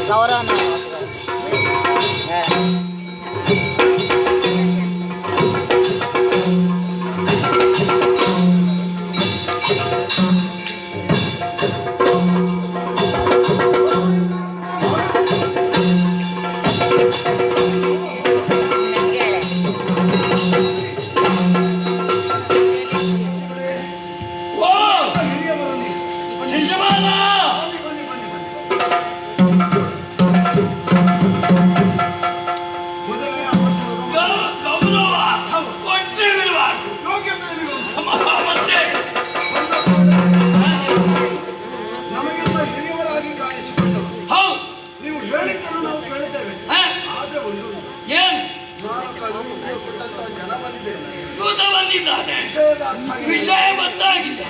ಗೌರವನ ವಿಷಯ ಗೊತ್ತಾಗಿದೆ.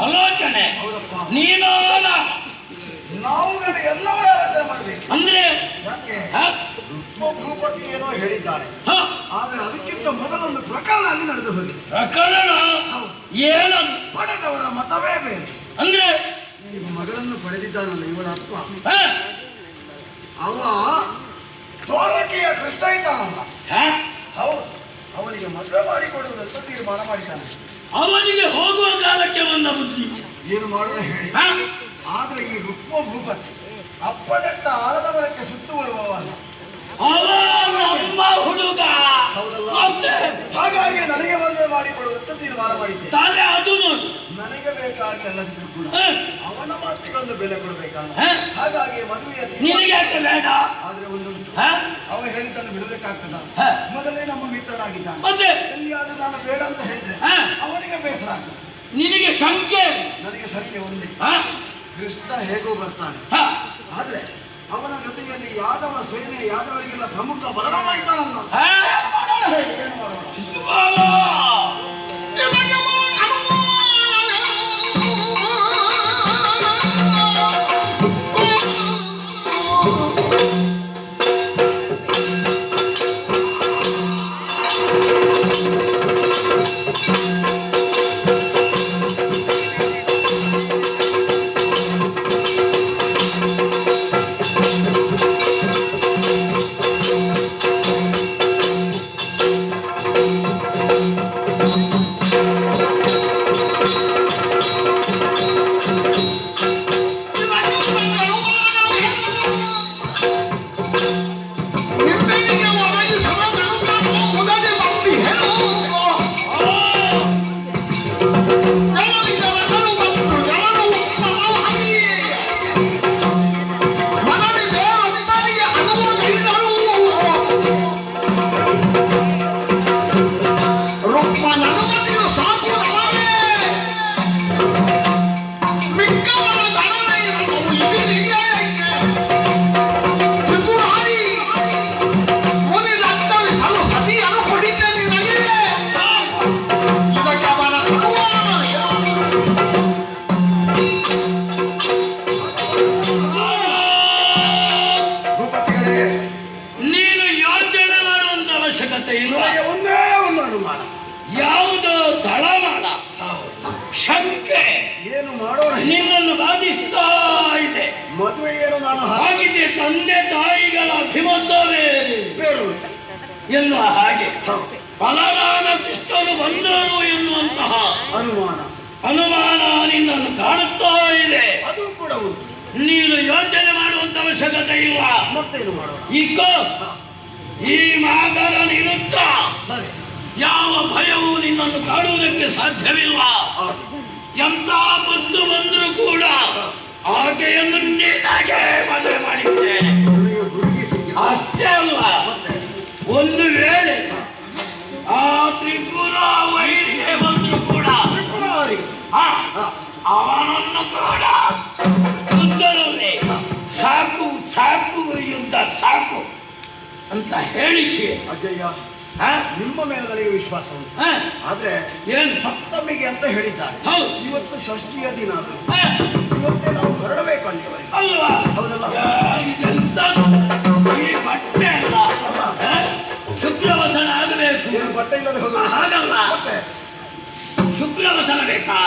ಆಲೋಚನೆ ನೀನು ನಾವುಗಳು ಎಲ್ಲವರ ಆಲೋಚನೆ ಮಾಡಬೇಕು. ಅಂದ್ರೆ ಭೂಪತಿ ಏನೋ ಹೇಳಿದ್ದಾರೆ, ಆದ್ರೆ ಅದಕ್ಕಿಂತ ಮೊದಲೊಂದು ಪ್ರಕರಣ ಅಲ್ಲಿ ನಡೆದು ಹೋಗಿದೆ. ಪ್ರಕರಣ ಏನು? ಪಡೆದವರ ಮತವೇ ಬೇರೆ. ಅಂದ್ರೆ ಈಗ ಮಗಳನ್ನು ಪಡೆದಿದ್ದಾನಲ್ಲ ಇವನ ಅಪ್ಪ, ಅವ ತೋರಕೆಯ ಕೃಷ್ಣ ಇದ್ದಾನಲ್ಲ, ಹೌದು, ಅವನಿಗೆ ಮದುವೆ ಮಾಡಿಕೊಡುವುದಂತ ತೀರ್ಮಾನ ಮಾಡಿದ್ದಾನೆ. ಅವನಿಗೆ ಹೋಗುವ ಕಾಲಕ್ಕೆ ಬಂದ ಬುದ್ಧಿ ಏನು ಮಾಡುವ ಹೇಳಿ. ಆದ್ರೆ ಈ ರುಕ್ಮ ಭೂಪತಿ ಅಪ್ಪದಟ್ಟ ಆಲದವರಕ್ಕೆ ಸುತ್ತು ಬರುವವಲ್ಲ, ಅವ ನಮ್ಮ ಹುಡುಗ. ಹಾಗಾಗಿ ನನಗೆ ಮದುವೆ ಮಾಡಿಕೊಡುವಂತ ತೀರ್ಮಾನ ಮಾಡಿದ್ದೆ. ತಾನೇ ಅದು ನೋಡಿ ನನಗೆ ಬೇಕಾಗಿ ಅಲ್ಲದಿದ್ರು ಕೂಡ ಅವನ ಮಾತಿಗೊಂದು ಬೆಲೆ ಕೊಡಬೇಕಲ್ಲ, ಹಾಗಾಗಿ ಮದುವೆಯ ನಿನಗೆ ಬೇಡ. ಆದ್ರೆ ಒಂದೊಂದು ಅವ ಹೇಳಿದ್ದನ್ನು ಬಿಡಬೇಕಾಗ್ತದ. ಮೊದಲೇ ನಮ್ಮ ಮಿತ್ರನಾಗಿದ್ದಾನೆ, ಮತ್ತೆ ಎಲ್ಲಿಯಾದ್ರೂ ನಾನು ಬೇಡ ಅಂತ ಹೇಳಿದ್ರೆ ಅವನಿಗೆ ಬೇಸರ ಆಗ್ತದೆ. ನಿನಗೆ ಶಂಕೆ? ನನಗೆ ಸಂಖ್ಯೆ ಒಂದೇ, ಕೃಷ್ಣ ಹೇಗೋ ಬರ್ತಾನೆ, ಆದ್ರೆ ಅವನ ಜೊತೆಯಲ್ಲಿ ಯಾದವ ಸೇನೆ, ಯಾದವರಿಗೆಲ್ಲ ಪ್ರಮುಖ ಬಲರಾಮಾಯ್ತಾನಲ್ಲ. ಏನು ಮಾಡೋಣ? ಇಲ್ಲ. ನನಗೆ ಒಂದೇ ಒಂದು ಅನುಮಾನ. ಯಾವುದೋ ತಳಮಾಡ ಹೌದು. ಶಂಕೆ ಏನು ಮಾಡೋಣ? ನಿನ್ನನ್ನು ಬಾಧಿಸ್ತಾ ಇದೆ. ಮದುವೆ ಏನು ನಾನು ಹಾಗಿದೆ ತಂದೆ ತಾಯಿಗಳ ಅಭಿಮತವೇ ಬೇರು ಎನ್ನುವ ಹಾಗೆ ಹೌದು. ಫಲನಾದ ಕೃಷ್ಣನು ಬಂದನು ಎನ್ನುವಂತಹ ಅನುಮಾನ ನಿನ್ನನ್ನು ಕಾಡುತ್ತಾ ಇದೆ. ಅದು ಕೂಡ ಉಂಟು. ನೀನು ಯೋಚನೆ ಮಾಡುವಂತ ಅವಶ್ಯಕತೆ ಇಲ್ಲ. ಮತ್ತೇನು ಮಾಡೋಣ? ಈಗ ಈ ಮಾದರ ನಿರುತ್ತ ಸರಿ, ಯಾವ ಭಯವೂ ನಿನ್ನನ್ನು ಕಾಡುವುದಕ್ಕೆ ಸಾಧ್ಯವಿಲ್ಲ. ಎಂತ ಬದ್ದು ಬಂದರೂ ಕೂಡ ಆಕೆಯನ್ನು ನೀನಾಗೆ ಮದುವೆ ಮಾಡಿದ್ದೇನೆ. ನನಗೆ ಹುಡುಗಿ ಸಿಕ್ಕಿದ. ಅಷ್ಟೇ ಅಲ್ಲ, ಒಂದು ವೇಳೆ ಆ ತ್ರಿಪುರ ವೈರಿಗೆ ಬಂದರೂ ಕೂಡ ಅವನನ್ನು ಕೂಡ ಯುದ್ಧದಲ್ಲಿ ಸಾಕು ಸಾಕು ಯುದ್ಧ ಸಾಕು ಅಂತ ಹೇಳಿಸಿ ಅಜ್ಜಯ್ಯ, ನಿಮ್ಮ ಮೇಲೆ ನನಗೆ ವಿಶ್ವಾಸ ಉಂಟು. ಆದ್ರೆ ಏನು ಸಪ್ತಮಿಗೆ ಅಂತ ಹೇಳಿದ್ದಾರೆ. ಹೌದು, ಇವತ್ತು ಷಷ್ಠಿಯ ದಿನ. ಅದು ಇವತ್ತೇ ನಾವು ಹೊರಡಬೇಕು ಅಲ್ಲಿವರೆಗೆ. ಅಲ್ವಾ? ಹೌದಲ್ಲ? ಇದೆಂತದ್ದು? ಈ ಬಟ್ಟೆ ಅಲ್ಲ, ಶುಕ್ರವಸನ ಆಗಬೇಕು. ಏನು ಬಟ್ಟೆ ಇಲ್ಲದೆ ಹೋದ? ಹಾಗಲ್ಲ, ಮತ್ತೆ ಶುಕ್ರವಸನ ಬೇಕಾ?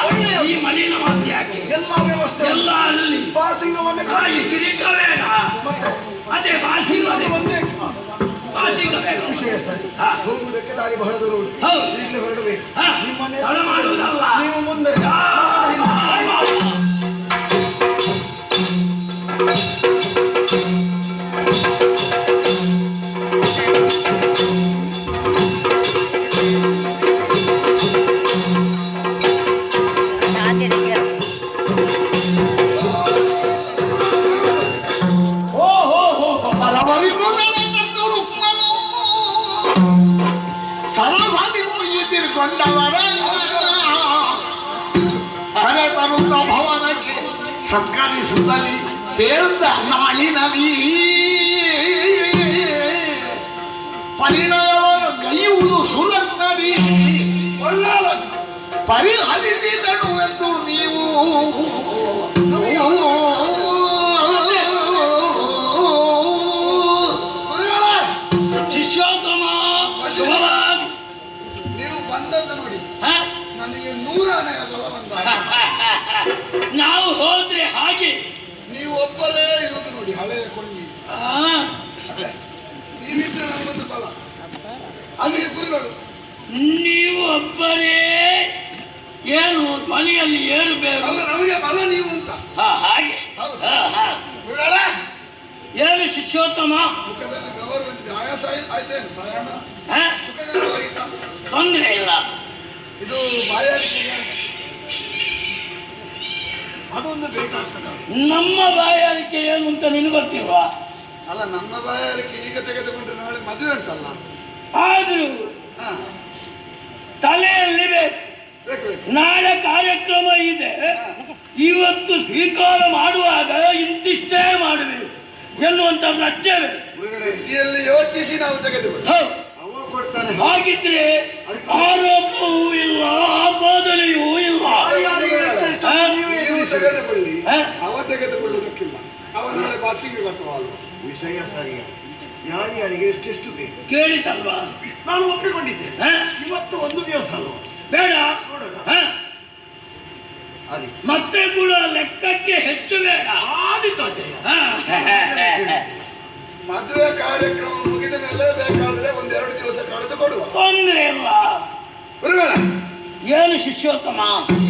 ಈ ಮಲಿನ ಮಾತು ಯಾಕೆ? ಎಲ್ಲ ವ್ಯವಸ್ಥೆ ಎಲ್ಲ ಅಲ್ಲಿ ಬಾಸಿಂಗವನ್ನೇ ಕಾಯಿ ಕಿರೀಟ ಬೇಡ. ಮತ್ತೆ ಅದೇ ಬಾಸಿಂಗ ಒಂದೇ ಬಾಸಿಂಗ ಬೇಡ. ವಿಷಯ ಸರಿ. ಹೋಗುವುದಕ್ಕೆ ದಾರಿ ಬಹಳ ದೂರ ಉಂಟು. ಹೌದು, ಈಗಲೇ ಹೊರಡಬೇಕು. ನಿಮ್ಮನ್ನೇ ತಡ ಮಾಡುವುದಲ್ಲ. ನೀವು ಮುಂದೆ ಕರೆತರುತ್ತ ಭವನಕ್ಕೆ ಸತ್ಕರಿಸುತ್ತಲಿ ಬೇರ್ದ ನಾಳಿನಲ್ಲಿ ಪರಿಣಯವನ್ನು ಗೈಯುವುದು ಸುಲಗ್ನದಿ ಪರಿಹರಿಸಿದನು ಎಂದು ನೀವು ಶಿಷ್ಯೋತ್ತಮ ಶುಭವಾಗಿ ನೀವು ಬಂದದ್ದು ನೋಡಿ ನನಗೆ 100 ಆನೆಯ ಬಲ ಬಂದ. ನಾವು ಹೋದ್ರೆ ಹಾಗೆ ನೀವು ಒಬ್ಬರೇ ಇರೋದು ನೋಡಿ, ಹಳೆಯ ಕೊಂಡಿ. ನೀವಿದ್ರೆ ನಮ್ಮೊಂದು ಬಲ. ಅಲ್ಲಿಗೆ ಗುರುಗಳು ನೀವು ಒಬ್ಬರೇ ಏನು ಧ್ವನಿಯಲ್ಲಿ ಏರಬೇಕು. ಅಲ್ಲ, ನಮಗೆ ಬಲ ನೀವು ಅಂತ. ಹಾಗೆ ಗುರುಗಳೇ, ಏನು ಶಿಷ್ಯೋತ್ತಮ? ಮುಖದಲ್ಲಿ ಗೌರವ ಬಂದಿದೆ. ಆಯಾಸ ಆಯ್ತೇನು? ಪ್ರಯಾಣ ಸುಖಕರವಾಗಿತ್ತ? ತೊಂದರೆ ಇಲ್ಲ. ಇದು ಬಾಯಾರಿಕೆ ಅದೊಂದು ಬೇಕಾಗ್ತದೆ. ನಮ್ಮ ಬಾಯಾರಿಕೆ ಏನು ಅಂತ ನಿನಗೆ ಗೊತ್ತಿಲ್ವಾ? ಅಲ್ಲ, ನಮ್ಮ ಬಾಯಾರಿಕೆ ಈಗ ತೆಗೆದುಕೊಂಡ್ರೆ ನಾಳೆ ಮದುವೆ ಉಂಟಲ್ಲ. ಆದ್ರೂ ತಲೆಯಲ್ಲಿ ಬೇಕು. ನಾಳೆ ಕಾರ್ಯಕ್ರಮ ಇದೆ, ಇವತ್ತು ಸ್ವೀಕಾರ ಮಾಡುವಾಗ ಇಂತಿಷ್ಟೇ ಮಾಡಬೇಕು ಎನ್ನುವಂತ ಪ್ರಜ್ಞೆ ಇಲ್ಲಿ ಯೋಚಿಸಿ ನಾವು ತೆಗೆದುಕೊಳ್ಳಿ. ಹೌದು, ಹಾಗಿದ್ರೆ ಆರೋಪವೂ ಇಲ್ಲ, ಆಪಾದನೆಯೂ ಇಲ್ಲ. ತೆಗೆದುಕೊಳ್ಳಿ, ಅವ ತೆಗೆದುಕೊಳ್ಳುವುದಕ್ಕಿಲ್ಲ. ಅವ ನಾಳೆ ಬಾಸಿಗೆ ಕಟ್ಟುವಲ್ಲ. ವಿಷಯ ಸರಿಯ. ಯಾರ್ಯಾರಿಗೆ ಎಷ್ಟೆಷ್ಟು ಬೇಕು ಕೇಳಿತಲ್ವಾ? ನಾನು ಒಪ್ಪಿಕೊಂಡಿದ್ದೇನೆ. ಇವತ್ತು ಒಂದು ದಿವಸ ಅಲ್ವಾ? ಬೇಡ, ಮತ್ತೆ ಕೂಡ ಲೆಕ್ಕಕ್ಕೆ ಹೆಚ್ಚು ಬೇಡ. ಮದುವೆ ಕಾರ್ಯಕ್ರಮ ಮುಗಿದ ಮೇಲೆ ಬೇಕಾದ್ರೆ 1-2 ದಿವಸ ಕಳೆದು ಕೊಡುವ. ತೊಂದರೆ ಇಲ್ಲ. ಏನು ಶಿಷ್ಯೋತ್ತಮ?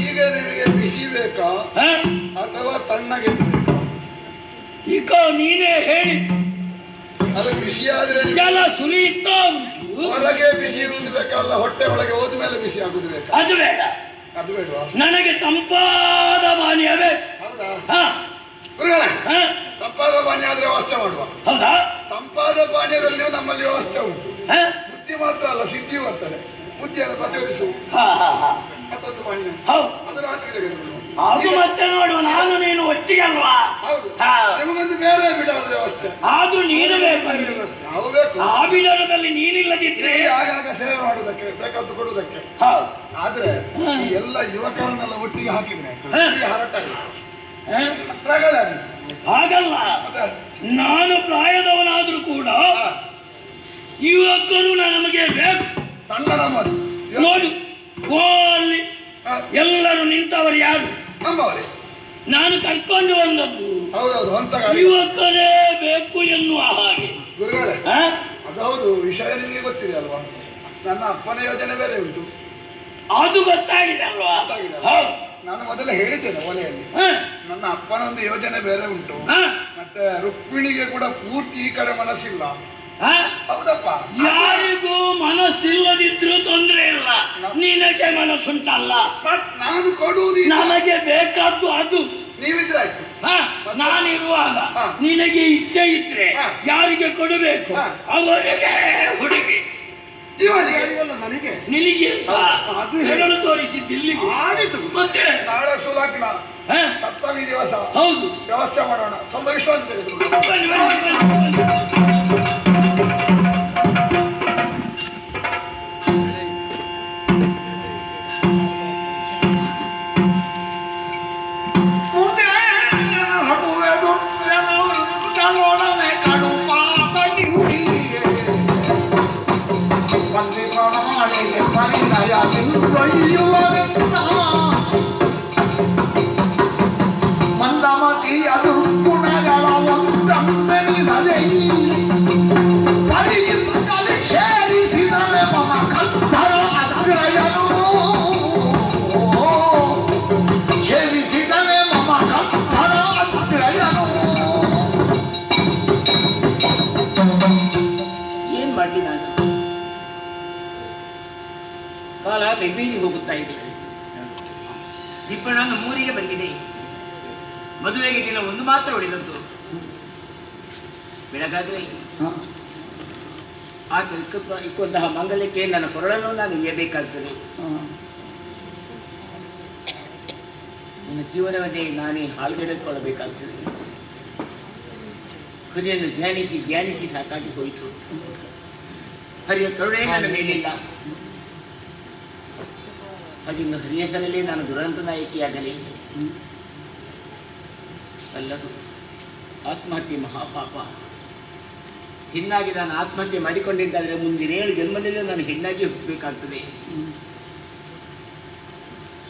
ಈಗ ನಿಮಗೆ ಬಿಸಿ ಬೇಕಾ ಅಥವಾ ತಣ್ಣಗೆ ಬೇಕಾ? ಈಗ ನೀನೇ ಹೇಳಿ. ಅದು ಬಿಸಿ ಆದ್ರೆ ಜಲ ಸುರಿಯುತ್ತಾ ಹೊರಗೆ ಬಿಸಿ ಇರುವುದು ಬೇಕಲ್ಲ, ಹೊಟ್ಟೆ ಒಳಗೆ ಹೋದ ಮೇಲೆ ಬಿಸಿ ಆಗುದು ಬೇಕಾ? ಅದು ಬೇಡ. ಅದು ಬೇಡವಾ? ನನಗೆ ತಂಪಾದ ಪಾನೀಯ ಬೇಕು. ಹೌದಾ? ತಂಪಾದ ಪಾನೀಯ ಆದ್ರೆ ವ್ಯವಸ್ಥೆ ಮಾಡುವ. ಹೌದಾ? ತಂಪಾದ ಪಾನೀಯದಲ್ಲಿಯೂ ನಮ್ಮಲ್ಲಿ ವ್ಯವಸ್ಥೆ ಉಂಟು. ಬುದ್ಧಿ ಮಾತ್ರ ಅಲ್ಲ, ಸಿದ್ಧಿಯೂ ಬರ್ತದೆ. ಬುದ್ಧಿಯನ್ನು ಪ್ರಚೋದಿಸು ಮತ್ತೊಂದು ಪಾನೀಯ. ಅದು ರಾತ್ರಿ ತೆಗೆದುಕೊಳ್ಳುವ. ಅದು ಮತ್ತೆ ನೋಡುವ, ನಾನು ನೀನು ಒಟ್ಟಿಗೆ ಅಲ್ವಾ? ಹೌದು, ನಿಮಗೊಂದು ಬೇರೆ ಬಿಡಾರದ ವ್ಯವಸ್ಥೆ. ಆದ್ರೂ ನೀನು ಬೇಕು. ನಾವು ಬೇಕು. ಆ ಬಿಡಾರದಲ್ಲಿ ನೀನಿಲ್ಲದಿದ್ರೆ ಆಗಾಗ ಸೇವೆ ಮಾಡುವುದಕ್ಕೆ ಬೇಕಾದ್ದು ಕೊಡುವುದಕ್ಕೆ. ಆದ್ರೆ ಎಲ್ಲ ಯುವಕರನ್ನೆಲ್ಲ ಒಟ್ಟಿಗೆ ಹಾಕಿದ್ರೆ ಹಾಗಲ್ಲ. ನಾನು ಪ್ರಾಯದವನಾದ್ರೂ ಕೂಡ ಯುವಕರು ನಮಗೆ ಬೇಕು. ತಂಡ ನಮ್ಮದು. ನೋಡು ಗೋಲ್ಲಿ ಹಾ, ಎಲ್ಲರೂ ನಿಂತವರು ಯಾರು? ನಮ್ಮವರೇ. ನಾನು ಕರ್ಕೊಂಡು ಬಂದದ್ದು ಹೌದೌದು ಅಂತ ಗಾಡಿ. ಯುವಕರೇ ಬೇಕು ಎನ್ನುವ ಹಾಗೆ. ಗುರುಗಳೇ ಆ? ಅದು ಹೌದು, ವಿಷಯ ನಿಮಗೆ ಗೊತ್ತಿದೆ ಅಲ್ವಾ? ನನ್ನ ಅಪ್ಪನ ಯೋಜನೆ ಬೇರೆ ಉಂಟು. ಅದು ಗೊತ್ತಾಗಿದೆ ಅಲ್ವಾ? ಗೊತ್ತಾಗಿದೆ. ಹೌದು. ನಾನು ಮೊದಲೇ ಹೇಳಿದ್ದೇನೆ ಒಲೆಯಲ್ಲಿ, ಹ? ನನ್ನ ಅಪ್ಪನ ಒಂದು ಯೋಜನೆ ಬೇರೆ ಉಂಟು. ಹ? ಮತ್ತೆ ರುಕ್ಮಿಣಿಗೆ ಕೂಡ ಪೂರ್ತಿ ಈ ಕಡೆ ಮನಸ್ಸಿಲ್ಲ. ಹ? ಹೌದಪ್ಪ. ಯಾರಿಗೂ ಮನಸ್ಸಿಲ್ಲದಿದ್ರು ತೊಂದರೆ ಇಲ್ಲ, ನಿನಗೆ ಮನಸ್ಸುಂಟಲ್ಲ. ನಾನು ಕೊಡುವುದು ನಮಗೆ ಬೇಕಾದ್ದು ಅದು. ನೀವಿದ್ರಾಯ್ತು. ಹ? ನಾನಿರುವಾಗ ನಿನಗೆ ಇಚ್ಛೆ ಇದ್ರೆ ಯಾರಿಗೆ ಕೊಡಬೇಕು ಅವರಿಗೆ ಹುಡುಗಿ. ಜೀವನಿಗೆ ನನಗೆ ನಿನಗೆ ಹೆಗಲು ತೋರಿಸಿದ್ದಿಲ್ಲಿಗೆ ಆಡಿತು. ಮತ್ತೆ ನಾಳೆ ಸುಲಗ್ನ, ಹ? ಸಪ್ತಮಿ ದಿವಸ ಹೌದು. ವ್ಯವಸ್ಥೆ ಮಾಡೋಣ. ಸ್ವಲ್ಪ ವಿಶ್ವಾಸ ತೆಗೆದು ಬನ್ನಿ, ಬನ್ನಿ, ಬನ್ನಿ. ಮುಂದೆ ಹಡುವೆದು ಜನೊಡನೆ ಕಡುಪಾತ ಗಿಂಡಿಗೆ ಬಂದಿಗೆ ಪರಿಣಯ ನಿಂದೊಯ್ಯುವರೆಂದ ಮಂದಮತಿಯ ದುರ್ಗುಣಗಳ ಒಂದೆನಿಸದೆ ಪರಿಯಿಂದಲೇ ಸೇರಿಸಿದರೆ ಮಮ ಕಂಧರ ಅಗ್ರಯನು ಸೇರಿಸಿದರೆ ಮಮ ಕಂಧರ ಅಗ್ರಯನು. ಏನ್ ಮಾಡಲಿ ನಾನು? ಕಾಲ ಬೆಂಬೀಲಿ ಹೋಗುತ್ತಾ ಇದೆ. ದಿಪ್ಪಣ ನಮ್ಮೂರಿಗೆ ಬಂದಿದೆ. ಮದುವೆಗೆ ದಿನ ಒಂದು ಮಾತ್ರ ಉಳಿದದ್ದು. ಬೆಳಗಾದ್ರೆ ಆ ಇಕ್ಕುವಂತಹ ಮಂಗಲಕ್ಕೆ ನನ್ನ ಕೊರಳನ್ನು ನಾನು ಇಯಬೇಕಾಗ್ತದೆ. ನನ್ನ ಜೀವನವನ್ನೇ ನಾನೇ ಹಾಳುಗೆಳೆದುಕೊಳ್ಳಬೇಕಾಗ್ತದೆ. ಹರಿಯನ್ನು ಧ್ಯಾನಿಸಿ ಧ್ಯಾನಿಸಿ ಸಾಕಾಗಿ ಹೋಯಿತು. ಹರಿಯ ಕರುಣೆ ನನ್ನ ಮೇಲಿಲ್ಲ. ಹಾಗಿನ್ನು ಹರಿಯ ಹೆಸರಲ್ಲಿ ನಾನು ದುರಂತ ನಾಯಕಿಯಾಗಲಿ ಅಲ್ಲದು. ಆತ್ಮಹತ್ಯೆ ಮಹಾಪಾಪ. ಹೆಣ್ಣಾಗಿ ನಾನು ಆತ್ಮಹತ್ಯೆ ಮಾಡಿಕೊಂಡಿದ್ದಾದರೆ ಮುಂದಿನ 7 ಜನ್ಮದಲ್ಲೂ ನಾನು ಹೆಣ್ಣಾಗಿ ಹುಟ್ಟಬೇಕಾಗ್ತದೆ.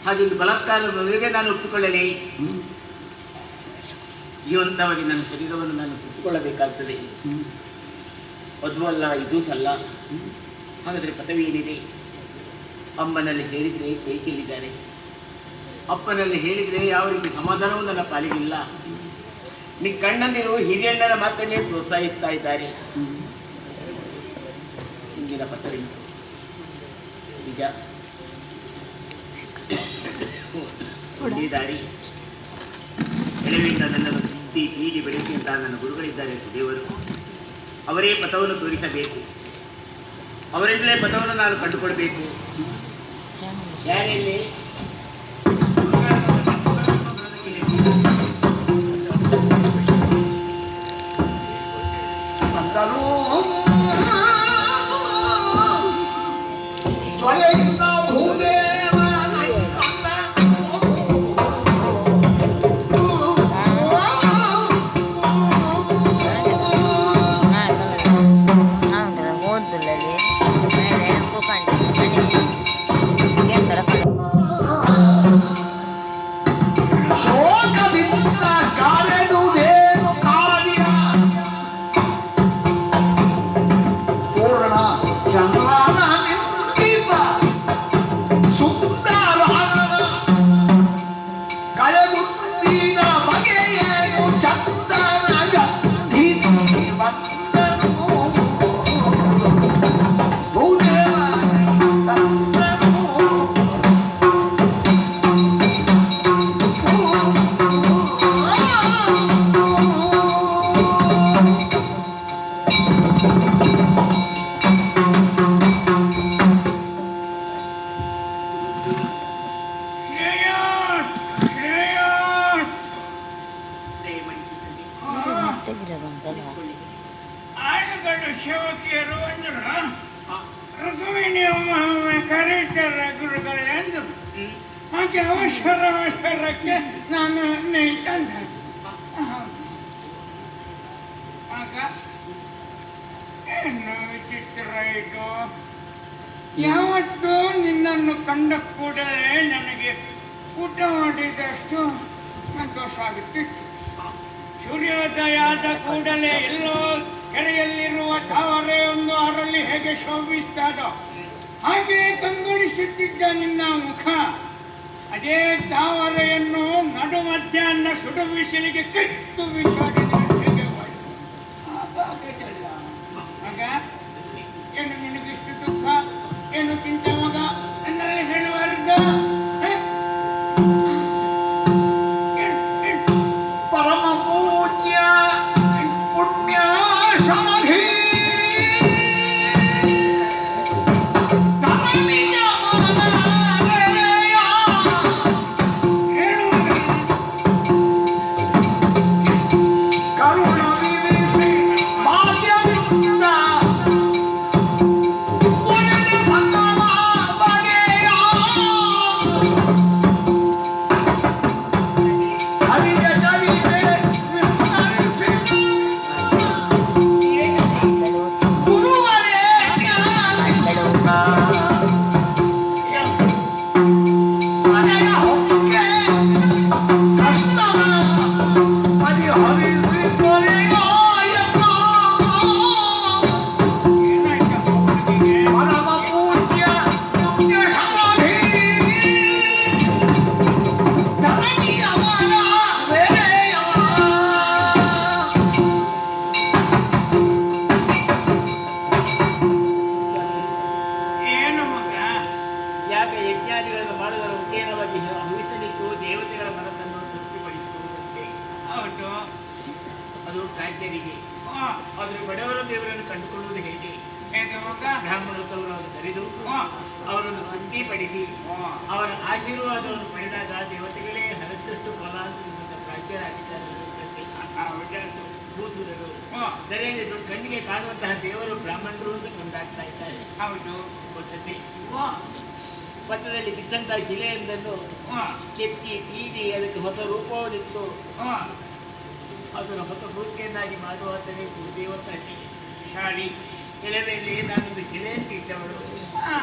ಹಾಗೆಂದು ಬಲಾತ್ಕಾರದ ಮದುವೆಗೆ ನಾನು ಒಪ್ಪಿಕೊಳ್ಳಲಿ. ಜೀವಂತವಾಗಿ ನನ್ನ ಶರೀರವನ್ನು ನಾನು ಸುತ್ತುಕೊಳ್ಳಬೇಕಾಗ್ತದೆ. ಅದು ಅಲ್ಲ, ಇದೂ ಅಲ್ಲ. ಹಾಗಾದರೆ ಪದವಿ ಏನಿದೆ? ಅಮ್ಮನಲ್ಲಿ ಹೇಳಿದರೆ ಕೈ ಚೆಲ್ಲಿದ್ದಾರೆ, ಅಪ್ಪನಲ್ಲಿ ಹೇಳಿದರೆ ಯಾವ ರೀತಿ ಸಮಾಧಾನವೂ ನನ್ನ ಪಾಲಿಗಿಲ್ಲ. ನೀ ಕಣ್ಣಂದಿರು ಹಿರಿಯಣ್ಣರ ಮಾತನ್ನೇ ಪ್ರೋತ್ಸಾಹಿಸ್ತಾ ಇದ್ದಾರೆ. ಹಿಂದಿನ ಪದವಿ ನಿಜ. ಒಂದೇ ದಾರಿ. ಎಳವಿಂದ ನನ್ನನ್ನು ತಿದ್ದಿ ತೀಡಿ ಬೆಳೆಸಿ ಅಂತ ನನ್ನ ಗುರುಗಳಿದ್ದಾರೆ ದೇವರು. ಅವರೇ ಪಥವನ್ನು ತೋರಿಸಬೇಕು. ಅವರಿಂದಲೇ ಪಥವನ್ನು ನಾನು ಕಂಡುಕೊಳ್ಬೇಕು. ಯಾರೆಲ್ಲಿ ತ್ವರೆಯಿಂದ ಭೂದೇವ ಶೋಕವಿಂದ ಕಾರೆಡುವುದೇನು ಕಾರ್ಯ ಪೂರ್ಣ ಚಂದ್ರನ ನಿಂತಿವ ಸುಂದರ ಕಳೆಗುತ್ತಿನ ಬಗೆಯೇನು ಚಂದನ ಗಂಧಿ ಬಂದನು ಭೂದೇವ ಆಳುಗಳು ಸೇವಕಿಯರು ಅಂದ್ರು. ರುಕ್ಮಿಣಿ ಒಮ್ಮೆ ಕರೀತಾರ ಗುರುಗಳೇ ಅಂದ್ರು. ಹಾಗೆ ಅವಸರಕ್ಕೆ ನಾನು ತಂದೆ. ಆಗ ಏನು ವಿಚಿತ್ರ ಇದು. ಯಾವತ್ತೂ ನಿನ್ನನ್ನು ಕಂಡ ಕೂಡಲೇ ನನಗೆ ಊಟ ಮಾಡಿದಷ್ಟು ಸಂತೋಷ ಆಗುತ್ತಿತ್ತು. ಸೂರ್ಯೋದಯ ಆದ ಕೂಡಲೇ ಎಲ್ಲೋ ಕೆರೆಯಲ್ಲಿರುವ ತಾವರೆ ಒಂದು ಅರಳಿ ಹೇಗೆ ಶೋಭಿಸ್ತದೋ ಹಾಗೆ ಕಂಗೊಳಿಸುತ್ತಿದ್ದ ನಿನ್ನ ಮುಖ. ಅದೇ ತಾವರೆಯನ್ನು ನಡು ಮಧ್ಯಾಹ್ನ ಸುಡು ಬಿಸಿಲಿಗೆ ಕಿತ್ತು ಬಿಸಾಡಿದರೆ ಹೇಗೆ ಮಾಡಿತು? ಹಾಗಾಗಲಿಲ್ಲ ಮಗ. ಏನು ನಿನಗಿಷ್ಟು ದುಃಖ? ಏನು ಚಿಂತೆ ಮಗ? ನನ್ನಲ್ಲಿ ಹೇಳುವರ್ಗ ಪರಮ ಪೂಜ್ಯ ಪುಣ್ಯ ಸಮಾಧಿ ಧರಣಿಯ ಮನರೆಯ ಕರುಣವಿರಿಸಿ ಬಾಲ್ಯದಿಂದ ಒಡೆದು ಸಕಲ ಬಗೆಯ ಹರಿಯ ಜರಿದೆ ವಿಸ್ತರಿಸಿ ಗುರುವರೇ ಮನೆಯ ಹೊಕ್ಕೆ ಕಷ್ಟವ ಪರಿಹರಿಸಿ ಕೊನೆಯಾಯನು ಪರಮ ಪೂಜ್ಯ ಪುಣ್ಯ ಸಮಾಧಿ ಧರಣಿಯ ಮನರೆಯ ಏನು ಮಗ? ಯಾಕೆ ಯಜ್ಞಾದಿಗಳನ್ನು ಮಾಡುವುದರ ಉದ್ದೇಶವಾಗಿ ಹವಿಸಲಿಟ್ಟು ದೇವತೆಗಳ ಮನಸ್ಸನ್ನು ತೃಪ್ತಿಪಡಿಸುವುದಂತೆ. ಹೌದು. ಅದು ಕಾಂಚರಿಗೆ. ಹಾ, ಆದರೆ ಬಡವರ ದೇವರನ್ನು ಕಂಡುಕೊಳ್ಳುವುದು ಹೇಗೆ? ಹೇಗೆ ಮಗ? ಬ್ರಾಹ್ಮಣೋತ್ತಮರನ್ನು ಕರೆದು ಹಾ, ಅವರನ್ನು ತೃಪ್ತಿಪಡಿಸಿ ಹಾ. ಅವರ ಆಶೀರ್ವಾದವನ್ನು ಪಡೆದಾಗ ದೇವತೆಗಳೇ ಹಲಸಷ್ಟು ಫಲ ಪ್ರಾಚ್ಯರಾಗಿದ್ದಾರೆ. ಹೌದೌದು. ಭೂಸುರರು ಹಾ, ಸರಿಯಾಗಿ ಕಣ್ಣಿಗೆ ಕಾಣುವಂತಹ ದೇವರು ಬ್ರಾಹ್ಮಣರು ಅಂತ ಕೊಂಡಾಡ್ತಾ ಇದ್ದಾರೆ. ಹೌದು. ಗೊತ್ತಂತೆ ಹಾ, ಪಕ್ಕದಲ್ಲಿ ಬಿದ್ದಂತಹ ಶಿಲೆಯೊಂದನ್ನು ಹಾ, ಕೆತ್ತಿ ತೀಡಿ ಅದಕ್ಕೆ ಹೊಸ ರೂಪವನ್ನಿತ್ತು ಹಾ. ಅದನ್ನು ಹೊಸ ಮೂರ್ತಿಯನ್ನಾಗಿ ಮಾಡುವಂತನೇ ಗುರುದೇವತಾಗಿ ಶಾಲಿ. ಎಲೆ ಮೇಲೆ ನಾನೊಂದು ಶಿಲೆಯನ್ನು ಇಟ್ಟವಳು. ಹಾ,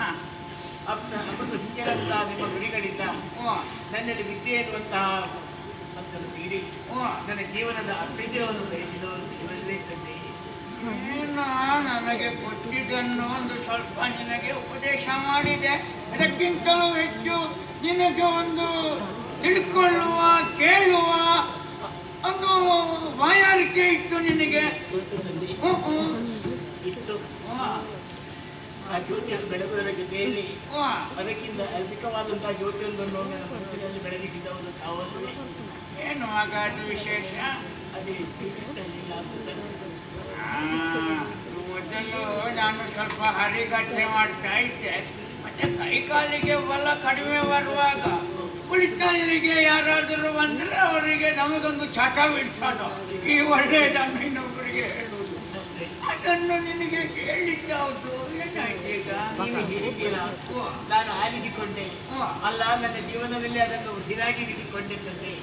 ಅಪ್ಪನ್ನು ಹಿಂಜರಂತಹ ನಿಮ್ಮ ಗುರಿಗಳಿಂದ ಹಾ, ನನ್ನಲ್ಲಿ ವಿದ್ಯೆ ಎನ್ನುವಂತಹ ಮತ್ತನ್ನು ನೀಡಿ ಹಾ. ನನ್ನ ಜೀವನದ ಅಭ್ಯುದಯವನ್ನು ಬಯಸಿದವರು ದೇವರೇ ತಂದೆ. ನೀನು ನನಗೆ ಕೊಟ್ಟಿದ್ದನ್ನು ಒಂದು ಸ್ವಲ್ಪ ನಿನಗೆ ಉಪದೇಶ ಮಾಡಿದೆ. ಅದಕ್ಕಿಂತಲೂ ಹೆಚ್ಚು ನಿನಗೆ ಒಂದು ತಿಳ್ಕೊಳ್ಳುವ ಕೇಳುವ ಒಂದು ಬಾಯಾರಿಕೆ ಇತ್ತು ನಿನಗೆ. ಗೊತ್ತು ತಂದೆ ಹ್ಮ್, ಹ್ಮ್. ಇತ್ತು. ಹಾ, ಆ ಜ್ಯೋತಿಯನ್ನು ಬೆಳಗುವುದರ ಜೊತೆಯಲ್ಲಿ ಹಾ. ಅದಕ್ಕಿಂತ ಅಧಿಕವಾದಂತಹ ಜ್ಯೋತಿಯೊಂದನ್ನು ನನ್ನ ಮನಸ್ಸಿನಲ್ಲಿ ಬೆಳಗಿಸಿದವರು ತಾವಲ್ಲವೇ? ಏನು ಹಾಗಾದ ವಿಶೇಷ? ಅದೇ ಶ್ರೀಕೃಷ್ಣನಿಲ್ಲ ಆಗುತ್ತದೆ. ಮೊದಲು ನಾನು ಸ್ವಲ್ಪ ಹರಿಗಟ್ಟೆ ಮಾಡ್ತಾ ಇದ್ದೆ. ಮತ್ತೆ ಕೈ ಕಾಲಿಗೆ ಬಲ ಕಡಿಮೆ ಬರುವಾಗ ಕುಳಿತಲ್ಲಿಗೆ ಯಾರಾದರೂ ಬಂದ್ರೆ ಅವರಿಗೆ ನಮಗೊಂದು ಚಟ ಬಿಡಿಸೋದು. ಈ ಒಳ್ಳೆಯದನ್ನು ಇನ್ನೊಬ್ಬರಿಗೆ ಹೇಳುವುದು. ಅದನ್ನು ನಿನಗೆ ಕೇಳಿದ್ದಾವುದು. ಏನಾಯ್ತು ಈಗ? ನೀನು ಹೇಳಿದ್ದೀರಾ? ನಾನು ಆಲಿಸಿಕೊಂಡೆ. ಅಲ್ಲ, ನನ್ನ ಜೀವನದಲ್ಲಿ ಅದನ್ನು ಉಸಿರಾಗಿ ಇರಿಸಿಕೊಂಡೆ ತಂದೆ.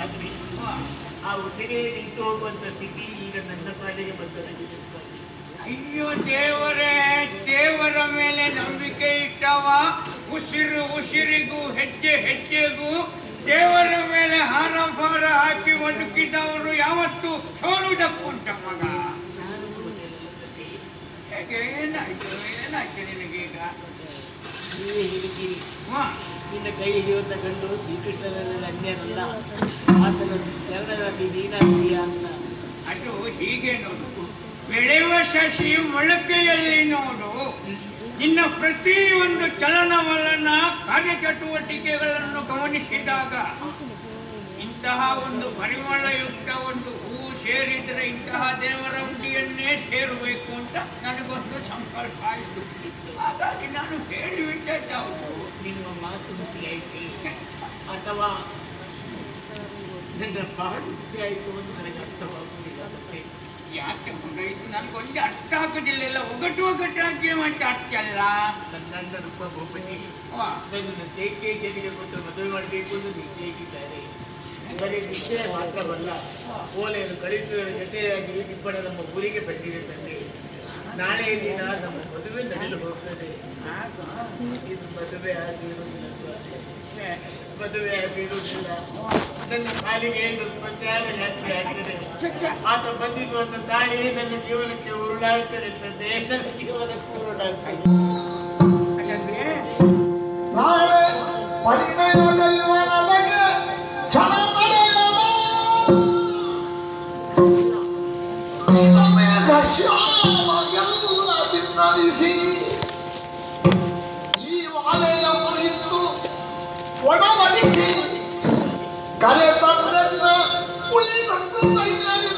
ಆದ್ರೆ ಆ ಉಸಿರೇ ನಿಂತು ಹೋಗುವಂತ ಸ್ಥಿತಿ ಈಗ ನನ್ನ ಪಾಲಿಗೆ ಬಂದದಾಗಿದೆ. ಅಯ್ಯೋ ದೇವರೇ, ದೇವರ ಮೇಲೆ ನಂಬಿಕೆ ಇಟ್ಟವ ಉಸಿರು ಉಸಿರಿಗೂ ಹೆಜ್ಜೆ ಹೆಜ್ಜೆಗೂ ದೇವರ ಮೇಲೆ ಹಾರ ಭಾರ ಹಾಕಿ ಬದುಕಿದವರು ಯಾವತ್ತೂ ಸೋಲುವುದಕ್ಕುಂಟ ಮಗ. ನಾನು ಗೊತ್ತಿರಲಿಲ್ಲ ತಂದೆ. ಹೇಗೆ? ಏನಾಯ್ತು ನಿನಗೀಗ? ನೀವೇ ಹೇಳಿದ್ದೀರಿ, ಹಾ, ನಿನ್ನ ಕೈ ಹಿಡಿಯುವಂತ ಗಂಡು ಶ್ರೀಕೃಷ್ಣನಲ್ಲಿ ಅನ್ಯನಲ್ಲ, ಆತನ ಚರಣದಲ್ಲಿ ನೀನಾಗ್ತೀಯಾ ಅಂತ. ಅದು ಹೀಗೆ ನೋಡು. ಬೆಳೆಯುವ ಶಶಿ ಮೊಳಕೆಯಲ್ಲಿ ನೋಡು. ನಿನ್ನ ಪ್ರತಿಯೊಂದು ಚಲನವಲನ ಕಾರ್ಯಚಟುವಟಿಕೆಗಳನ್ನು ಗಮನಿಸಿದಾಗ ಇಂತಹ ಒಂದು ಪರಿಮಳಯುಕ್ತ ಒಂದು ಹೂವು ಸೇರಿದರೆ ಇಂತಹ ದೇವರ ಉಂಡಿಯನ್ನೇ ಸೇರಬೇಕು ಅಂತ ನನಗೊಂದು ಸಂಕಲ್ಪ ಆಯಿತು. ಹಾಗಾಗಿ ನಾನು ಹೇಳಿಬಿಟ್ಟದ್ದು. ನಿಮ್ಮ ಮಾತು ಹುಸಿ ಆಯ್ತು ಅಥವಾ ನನ್ನ ಪಾಡು ಹುಸಿ ಆಯಿತು ಅಂತ ನನಗೆ ಅರ್ಥವಾಗುವುದಿಲ್ಲ. ಮತ್ತೆ ಯಾಕೆ ಮಗ, ಇದು ನನಗೊಂದು ಅರ್ಥ ಆಗುದಿಲ್ಲ. ಒಗಟಾಗಿ ಮತ್ತೆ ಅರ್ಥ ಅಲ್ಲ. ನನ್ನ ರೂಪ ಭೂಪತಿ ವಾ, ನನ್ನ ಜನಿಗೆ ಕೊಟ್ಟು ಮದುವೆ ಮಾಡಬೇಕು ಎಂದು ನಿಶ್ಚಯಿಸಿದ್ದಾರೆ. ಬರೀ ನಿಶ್ಚಯ ಮಾತ್ರವಲ್ಲ, ಓಲೆಯನ್ನು ಕಳಿಸುವುದರ ಜೊತೆಯಾಗಿ ಇಬ್ಬರ ನಮ್ಮ ಊರಿಗೆ ಬಂದಿದೆ ತಂದೆ. ನಾಳೆ ದಿನ ನಮ್ಮ ಮದುವೆ ನಡೆದು ಹೋಗ್ತದೆ. ಇದು ಮದುವೆ ಆಗಿರುವುದಿಲ್ಲ, ಮದುವೆ ಆಗಿರುವುದಿಲ್ಲ. ನನ್ನ ಕಾಲಿಗೆ ಉಪಚಾರ ಯಾತ್ರೆ ಆಗ್ತದೆ. ಆತ ಬಂದಿದ್ದು ಅಂತ ತಾಳಿ ನನ್ನ ಜೀವನಕ್ಕೆ ಉರುಳಾಗ್ತದೆ ತಂದೆ, ನನ್ನ ಜೀವನಕ್ಕೆ ಉರುಳಾಗ್ತದೆ. ನಾಳೆ ಪರಿಣಯದಲ್ಲಿರುವ ನನಗೆ ಕ್ಷಣ ತಡೆಯದ ಮೇಘ ಶ್ಯಾಮ ಎಲ್ಲ ಬಿನ್ನರಿಸಿ ಈ ವಾಲೆಯ ಮರಿತ್ತು ಒಡವಡಿಸಿ ಕರೆ ತಂದೆನ್ನ ಉಳಿದಂದು ಕೈಗಳಿದ